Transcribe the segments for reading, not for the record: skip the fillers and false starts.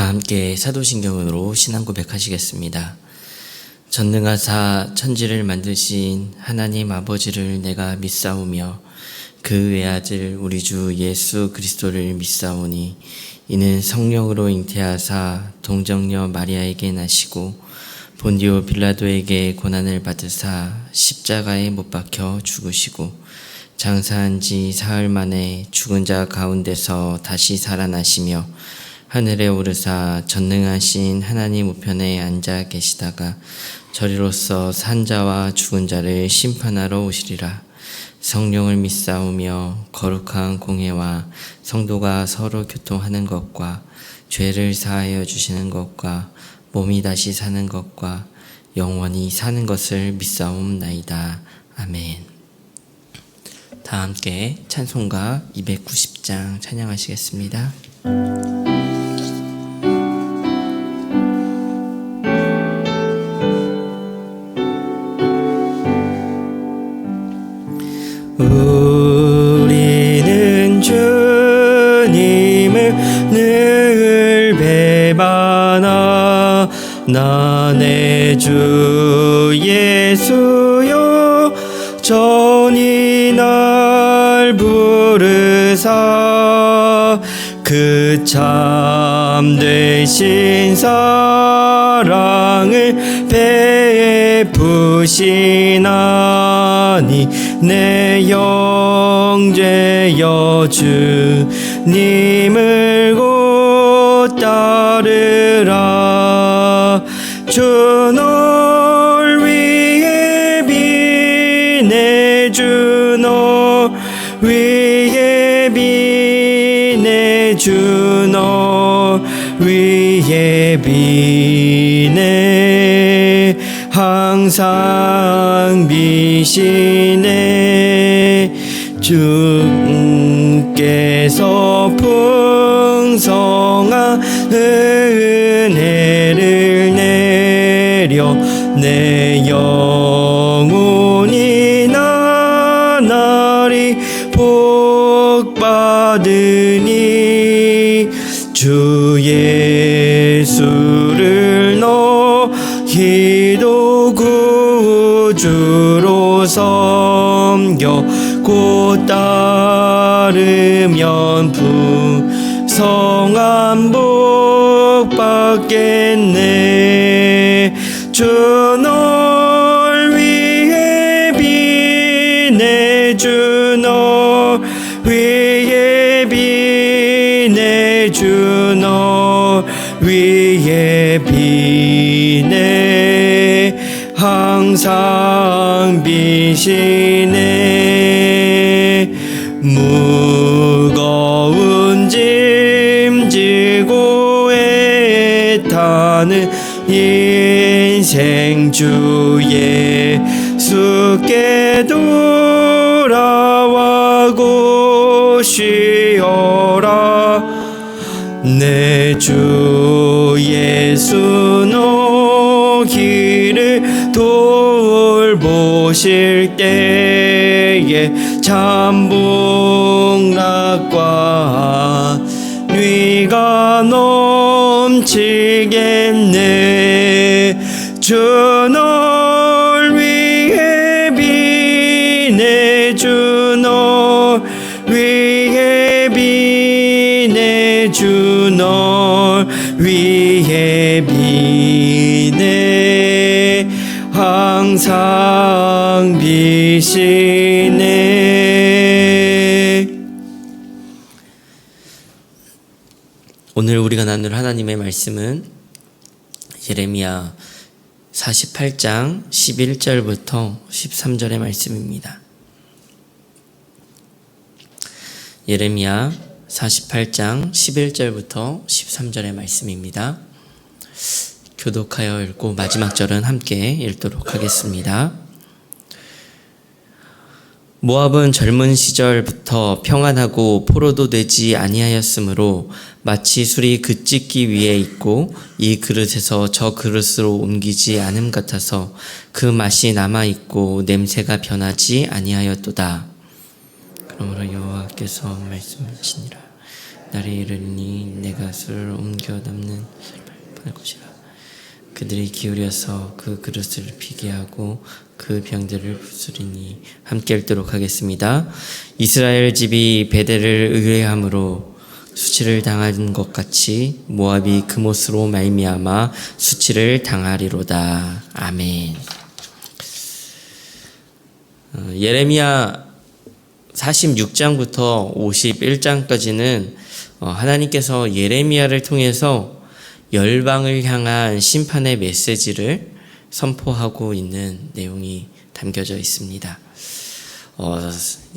다 함께 사도신경으로 신앙 고백하시겠습니다. 전능하사 천지를 만드신 하나님 아버지를 내가 믿사오며 그 외아들 우리 주 예수 그리스도를 믿사오니 이는 성령으로 잉태하사 동정녀 마리아에게 나시고 본디오 빌라도에게 고난을 받으사 십자가에 못 박혀 죽으시고 장사한 지 사흘 만에 죽은 자 가운데서 다시 살아나시며 하늘에 오르사 전능하신 하나님 우편에 앉아 계시다가 저리로서 산 자와 죽은 자를 심판하러 오시리라. 성령을 믿사오며 거룩한 공회와 성도가 서로 교통하는 것과 죄를 사하여 주시는 것과 몸이 다시 사는 것과 영원히 사는 것을 믿사옵나이다. 아멘. 다 함께 찬송가 290장 찬양하시겠습니다. 우리는 주님을 늘 배반하 나 내 주 예수여 전이 날 부르사 그 참되신 사랑을 베푸시나니 내 영죄여 주님을 곧 따르라. 주 널 위해 비네 주 널 위해 비네 주 널 위해 비네 항상 비시네. 주께서 풍성한 은혜를 내려 내 영혼이 나날이 복받으니 주 예수를 너희도 구주로 섬겨 곧 따르면 풍성한 복 받겠네. 주 널 위해 비네 주 널 위해 비네 주 널 위해 비네 항상 비시네. 무거운 짐 지고 애타는 인생 주 예수께 돌아와고 쉬어라. 내 주 예수 너희를 돌보실 때에 참 복락과 위가 넘치겠네. 주 널 위해 비네 주 널 위해 비네 주 널 위해 비네 항상 비시네. 오늘 우리가 나눌 하나님의 말씀은 예레미야 48장 11절부터 13절의 말씀입니다. 예레미야 48장 11절부터 13절의 말씀입니다. 교독하여 읽고 마지막 절은 함께 읽도록 하겠습니다. 모압은 젊은 시절부터 평안하고 포로도 되지 아니하였으므로 마치 술이 그찢기 위에 있고 이 그릇에서 저 그릇으로 옮기지 않음 같아서 그 맛이 남아있고 냄새가 변하지 아니하였도다. 그러므로 여호와께서 말씀하시니라. 날이 이르니 내가 술을 옮겨 담는 팔 것이라. 그들이 기울여서 그 그릇을 피게 하고 그 병들을 부수리니. 함께 읽도록 하겠습니다. 이스라엘 집이 베델을 의뢰함으로 수치를 당한 것 같이 모압이 그못으로 말미암아 수치를 당하리로다. 아멘. 예레미야 46장부터 51장까지는 하나님께서 예레미야를 통해서 열방을 향한 심판의 메시지를 선포하고 있는 내용이 담겨져 있습니다.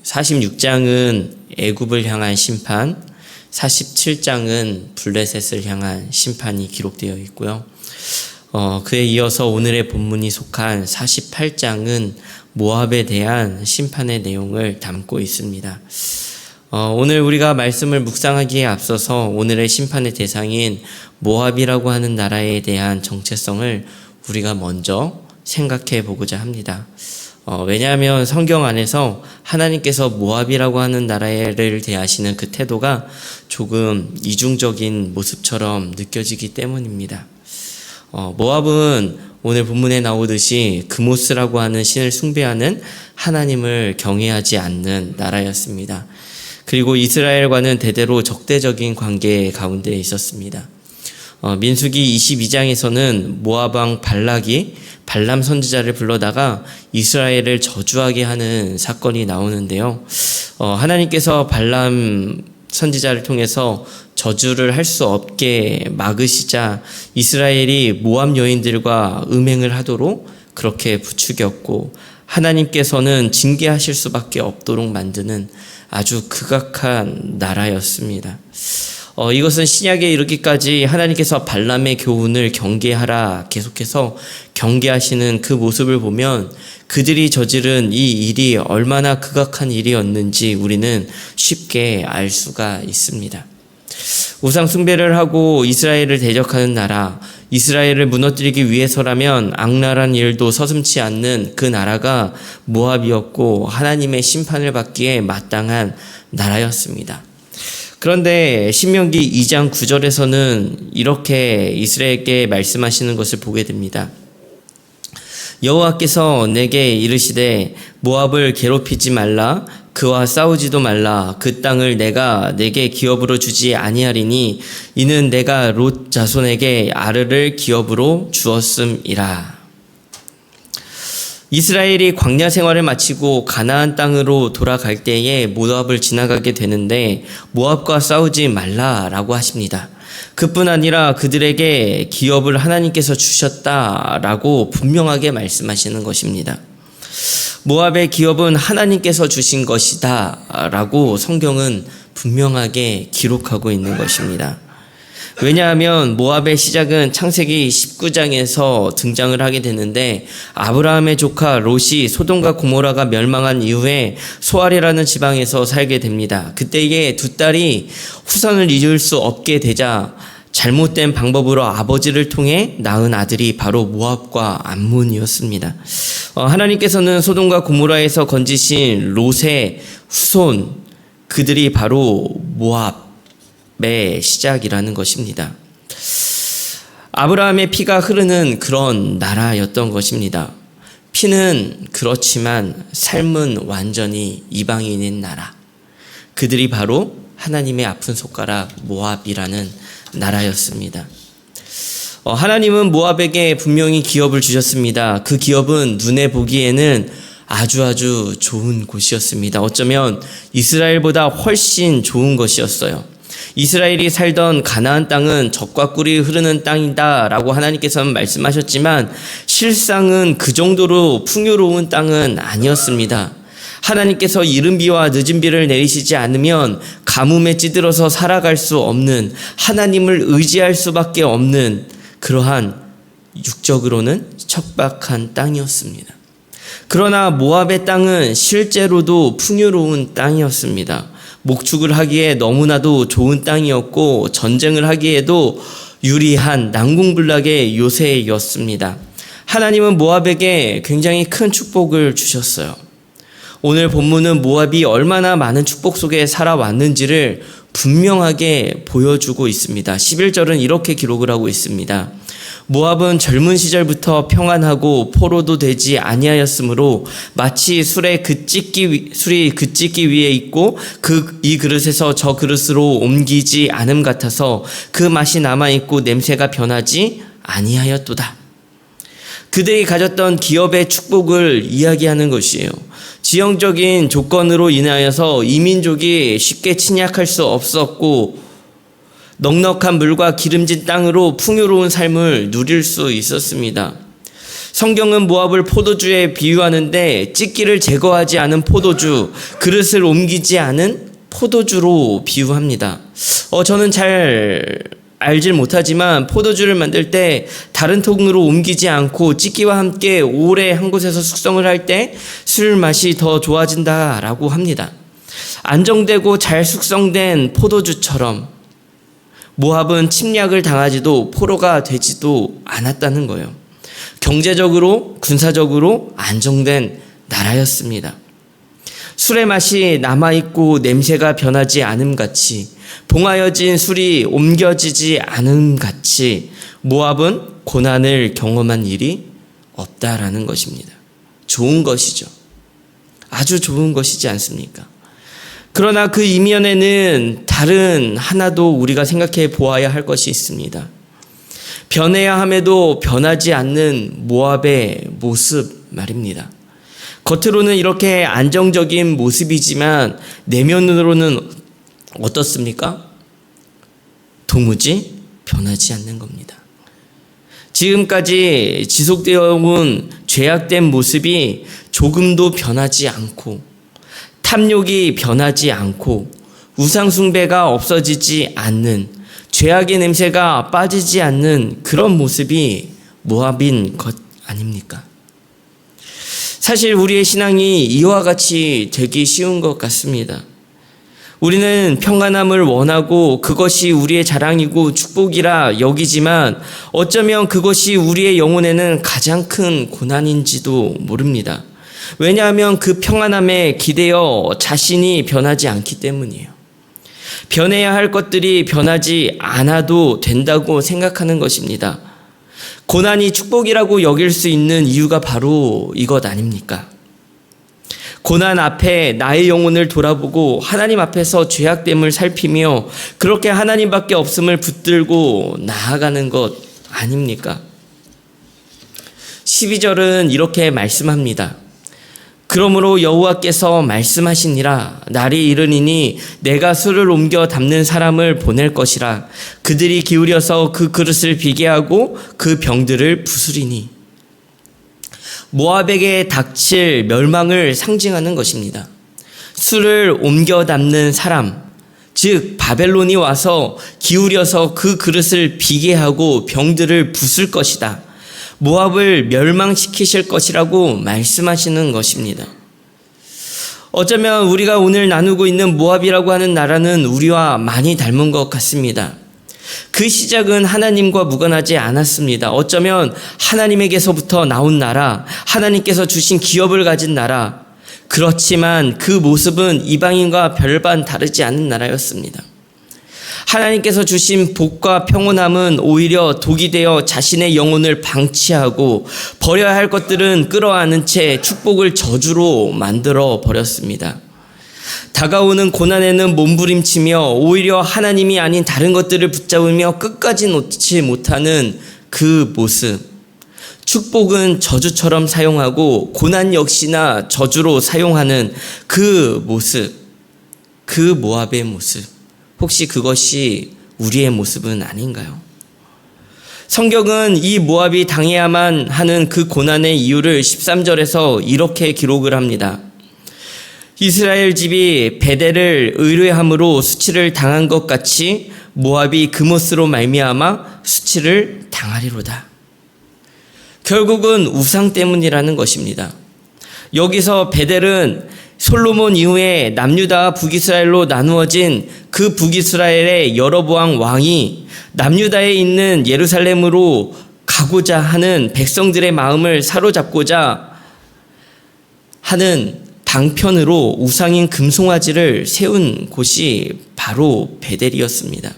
46장은 애굽을 향한 심판, 47장은 블레셋을 향한 심판이 기록되어 있고요. 그에 이어서 오늘의 본문이 속한 48장은 모압에 대한 심판의 내용을 담고 있습니다. 오늘 우리가 말씀을 묵상하기에 앞서서 오늘의 심판의 대상인 모압이라고 하는 나라에 대한 정체성을 우리가 먼저 생각해 보고자 합니다. 왜냐하면 성경 안에서 하나님께서 모압이라고 하는 나라를 대하시는 그 태도가 조금 이중적인 모습처럼 느껴지기 때문입니다. 모압은 오늘 본문에 나오듯이 그모스라고 하는 신을 숭배하는 하나님을 경외하지 않는 나라였습니다. 그리고 이스라엘과는 대대로 적대적인 관계 가운데 있었습니다. 민수기 22장에서는 모압 왕 발락이 발람 선지자를 불러다가 이스라엘을 저주하게 하는 사건이 나오는데요. 하나님께서 발람 선지자를 통해서 저주를 할 수 없게 막으시자 이스라엘이 모압 여인들과 음행을 하도록 그렇게 부추겼고, 하나님께서는 징계하실 수밖에 없도록 만드는 아주 극악한 나라였습니다. 이것은 신약에 이르기까지 하나님께서 발람의 교훈을 경계하라 계속해서 경계하시는 그 모습을 보면 그들이 저지른 이 일이 얼마나 극악한 일이었는지 우리는 쉽게 알 수가 있습니다. 우상 숭배를 하고 이스라엘을 대적하는 나라, 이스라엘을 무너뜨리기 위해서라면 악랄한 일도 서슴지 않는 그 나라가 모압이었고 하나님의 심판을 받기에 마땅한 나라였습니다. 그런데 신명기 2장 9절에서는 이렇게 이스라엘에게 말씀하시는 것을 보게 됩니다. 여호와께서 내게 이르시되 모압을 괴롭히지 말라, 그와 싸우지도 말라. 그 땅을 내가 내게 기업으로 주지 아니하리니 이는 내가 롯 자손에게 아르를 기업으로 주었음이라. 이스라엘이 광야 생활을 마치고 가나안 땅으로 돌아갈 때에 모압을 지나가게 되는데 모압과 싸우지 말라라고 하십니다. 그뿐 아니라 그들에게 기업을 하나님께서 주셨다라고 분명하게 말씀하시는 것입니다. 모압의 기업은 하나님께서 주신 것이다 라고 성경은 분명하게 기록하고 있는 것입니다. 왜냐하면 모압의 시작은 창세기 19장에서 등장을 하게 되는데, 아브라함의 조카 롯이 소돔과 고모라가 멸망한 이후에 소알이라는 지방에서 살게 됩니다. 그때에 두 딸이 후손을 이을 수 없게 되자 잘못된 방법으로 아버지를 통해 낳은 아들이 바로 모압과 암몬이었습니다. 하나님께서는 소돔과 고모라에서 건지신 롯의 후손, 그들이 바로 모압의 시작이라는 것입니다. 아브라함의 피가 흐르는 그런 나라였던 것입니다. 피는 그렇지만 삶은 완전히 이방인인 나라. 그들이 바로 하나님의 아픈 손가락 모압이라는 나라였습니다. 하나님은 모압에게 분명히 기업을 주셨습니다. 그 기업은 눈에 보기에는 아주 좋은 곳이었습니다. 어쩌면 이스라엘보다 훨씬 좋은 것이었어요. 이스라엘이 살던 가나안 땅은 젖과 꿀이 흐르는 땅이다 라고 하나님께서는 말씀하셨지만 실상은 그 정도로 풍요로운 땅은 아니었습니다. 하나님께서 이른 비와 늦은 비를 내리시지 않으면 가뭄에 찌들어서 살아갈 수 없는, 하나님을 의지할 수밖에 없는 그러한 육적으로는 척박한 땅이었습니다. 그러나 모압의 땅은 실제로도 풍요로운 땅이었습니다. 목축을 하기에 너무나도 좋은 땅이었고 전쟁을 하기에도 유리한 난공불락의 요새였습니다. 하나님은 모압에게 굉장히 큰 축복을 주셨어요. 오늘 본문은 모압이 얼마나 많은 축복 속에 살아왔는지를 분명하게 보여주고 있습니다. 11절은 이렇게 기록을 하고 있습니다. 모압은 젊은 시절부터 평안하고 포로도 되지 아니하였으므로 마치 술이 그 찢기 위에 있고 이 그릇에서 저 그릇으로 옮기지 않음 같아서 그 맛이 남아있고 냄새가 변하지 아니하였도다. 그들이 가졌던 기업의 축복을 이야기하는 것이에요. 지형적인 조건으로 인하여서 이민족이 쉽게 침략할 수 없었고 넉넉한 물과 기름진 땅으로 풍요로운 삶을 누릴 수 있었습니다. 성경은 모압을 포도주에 비유하는데 찢기를 제거하지 않은 포도주, 그릇을 옮기지 않은 포도주로 비유합니다. 저는 잘 알질 못하지만 포도주를 만들 때 다른 통으로 옮기지 않고 찢기와 함께 오래 한 곳에서 숙성을 할 때 술 맛이 더 좋아진다라고 합니다. 안정되고 잘 숙성된 포도주처럼 모압은 침략을 당하지도 포로가 되지도 않았다는 거예요. 경제적으로, 군사적으로 안정된 나라였습니다. 술의 맛이 남아있고 냄새가 변하지 않음같이 봉하여진 술이 옮겨지지 않음같이 모압은 고난을 경험한 일이 없다라는 것입니다. 좋은 것이죠. 아주 좋은 것이지 않습니까? 그러나 그 이면에는 다른 하나도 우리가 생각해 보아야 할 것이 있습니다. 변해야 함에도 변하지 않는 모압의 모습 말입니다. 겉으로는 이렇게 안정적인 모습이지만 내면으로는 어떻습니까? 도무지 변하지 않는 겁니다. 지금까지 지속되어 온 죄악된 모습이 조금도 변하지 않고 탐욕이 변하지 않고 우상숭배가 없어지지 않는 죄악의 냄새가 빠지지 않는 그런 모습이 모압인 것 아닙니까? 사실 우리의 신앙이 이와 같이 되기 쉬운 것 같습니다. 우리는 평안함을 원하고 그것이 우리의 자랑이고 축복이라 여기지만 어쩌면 그것이 우리의 영혼에는 가장 큰 고난인지도 모릅니다. 왜냐하면 그 평안함에 기대어 자신이 변하지 않기 때문이에요. 변해야 할 것들이 변하지 않아도 된다고 생각하는 것입니다. 고난이 축복이라고 여길 수 있는 이유가 바로 이것 아닙니까? 고난 앞에 나의 영혼을 돌아보고 하나님 앞에서 죄악됨을 살피며 그렇게 하나님밖에 없음을 붙들고 나아가는 것 아닙니까? 12절은 이렇게 말씀합니다. 그러므로 여호와께서 말씀하시니라 날이 이르니니 내가 술을 옮겨 담는 사람을 보낼 것이라 그들이 기울여서 그 그릇을 비게 하고 그 병들을 부수리니 모압에게 닥칠 멸망을 상징하는 것입니다. 술을 옮겨 담는 사람, 즉 바벨론이 와서 기울여서 그 그릇을 비게 하고 병들을 부술 것이다. 모압을 멸망시키실 것이라고 말씀하시는 것입니다. 어쩌면 우리가 오늘 나누고 있는 모압이라고 하는 나라는 우리와 많이 닮은 것 같습니다. 그 시작은 하나님과 무관하지 않았습니다. 어쩌면 하나님에게서부터 나온 나라, 하나님께서 주신 기업을 가진 나라, 그렇지만 그 모습은 이방인과 별반 다르지 않은 나라였습니다. 하나님께서 주신 복과 평온함은 오히려 독이 되어 자신의 영혼을 방치하고 버려야 할 것들은 끌어안은 채 축복을 저주로 만들어 버렸습니다. 다가오는 고난에는 몸부림치며 오히려 하나님이 아닌 다른 것들을 붙잡으며 끝까지 놓지 못하는 그 모습. 축복은 저주처럼 사용하고 고난 역시나 저주로 사용하는 그 모습. 그 모압의 모습. 혹시 그것이 우리의 모습은 아닌가요? 성경은 이 모압이 당해야만 하는 그 고난의 이유를 13절에서 이렇게 기록을 합니다. 이스라엘 집이 베델을 의뢰함으로 수치를 당한 것 같이 모압이 그못으로 말미암아 수치를 당하리로다. 결국은 우상 때문이라는 것입니다. 여기서 베델은 솔로몬 이후에 남유다와 북이스라엘로 나누어진 그 북이스라엘의 여로보암 왕이 남유다에 있는 예루살렘으로 가고자 하는 백성들의 마음을 사로잡고자 하는 방편으로 우상인 금송아지를 세운 곳이 바로 베델이었습니다.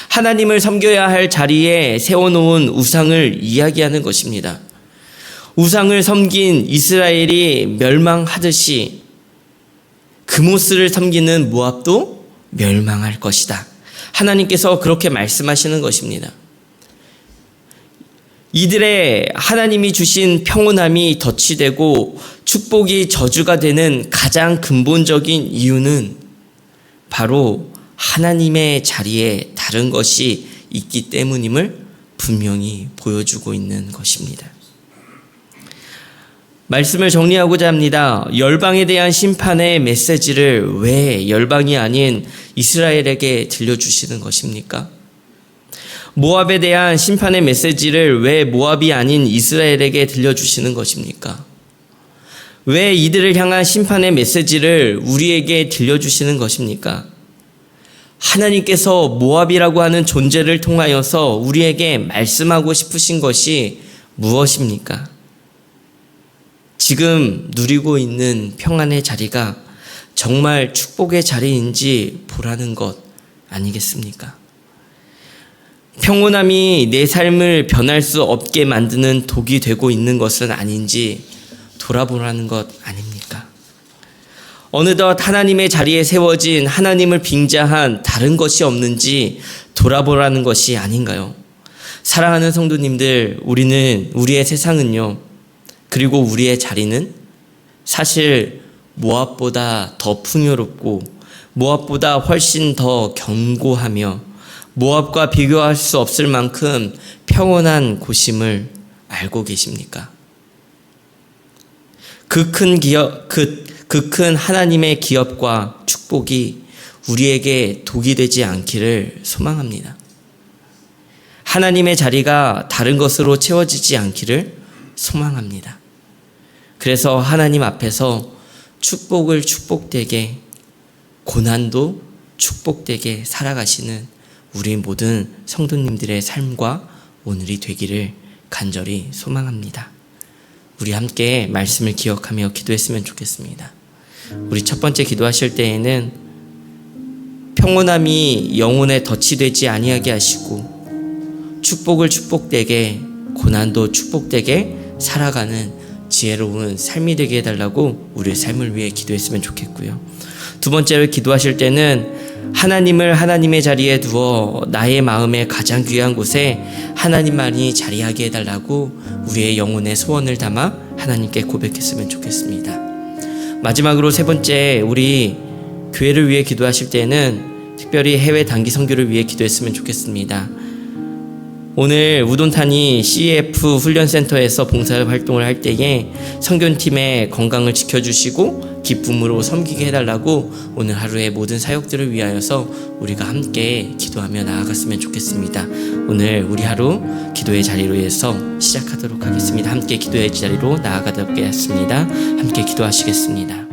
하나님을 섬겨야 할 자리에 세워놓은 우상을 이야기하는 것입니다. 우상을 섬긴 이스라엘이 멸망하듯이 그모스를 섬기는 모압도 멸망할 것이다. 하나님께서 그렇게 말씀하시는 것입니다. 이들의 하나님이 주신 평온함이 덧치되고 축복이 저주가 되는 가장 근본적인 이유는 바로 하나님의 자리에 다른 것이 있기 때문임을 분명히 보여주고 있는 것입니다. 말씀을 정리하고자 합니다. 열방에 대한 심판의 메시지를 왜 열방이 아닌 이스라엘에게 들려주시는 것입니까? 모압에 대한 심판의 메시지를 왜 모압이 아닌 이스라엘에게 들려주시는 것입니까? 왜 이들을 향한 심판의 메시지를 우리에게 들려주시는 것입니까? 하나님께서 모압이라고 하는 존재를 통하여서 우리에게 말씀하고 싶으신 것이 무엇입니까? 지금 누리고 있는 평안의 자리가 정말 축복의 자리인지 보라는 것 아니겠습니까? 평온함이 내 삶을 변할 수 없게 만드는 독이 되고 있는 것은 아닌지 돌아보라는 것 아닙니까? 어느덧 하나님의 자리에 세워진 하나님을 빙자한 다른 것이 없는지 돌아보라는 것이 아닌가요? 사랑하는 성도님들, 우리의 세상은요, 그리고 우리의 자리는 사실 모압보다 더 풍요롭고 모압보다 훨씬 더 견고하며 모압과 비교할 수 없을 만큼 평온한 곳임을 알고 계십니까? 그 큰 하나님의 기업과 축복이 우리에게 독이 되지 않기를 소망합니다. 하나님의 자리가 다른 것으로 채워지지 않기를 소망합니다. 그래서 하나님 앞에서 축복을 축복되게, 고난도 축복되게 살아가시는 우리 모든 성도님들의 삶과 오늘이 되기를 간절히 소망합니다. 우리 함께 말씀을 기억하며 기도했으면 좋겠습니다. 우리 첫 번째 기도하실 때에는 평온함이 영혼에 덫이 되지 아니하게 하시고 축복을 축복되게, 고난도 축복되게 살아가는 지혜로운 삶이 되게 해달라고 우리의 삶을 위해 기도했으면 좋겠고요. 두 번째로 기도하실 때는 하나님을 하나님의 자리에 두어 나의 마음의 가장 귀한 곳에 하나님만이 자리하게 해달라고 우리의 영혼의 소원을 담아 하나님께 고백했으면 좋겠습니다. 마지막으로 세 번째, 우리 교회를 위해 기도하실 때는 특별히 해외 단기 선교를 위해 기도했으면 좋겠습니다. 오늘 우돈탄이 CEF 훈련센터에서 봉사활동을 할 때에 선교팀의 건강을 지켜주시고 기쁨으로 섬기게 해달라고 오늘 하루의 모든 사역들을 위하여서 우리가 함께 기도하며 나아갔으면 좋겠습니다. 오늘 우리 하루 기도의 자리로 해서 시작하도록 하겠습니다. 함께 기도의 자리로 나아가도록 하겠습니다. 함께 기도하시겠습니다.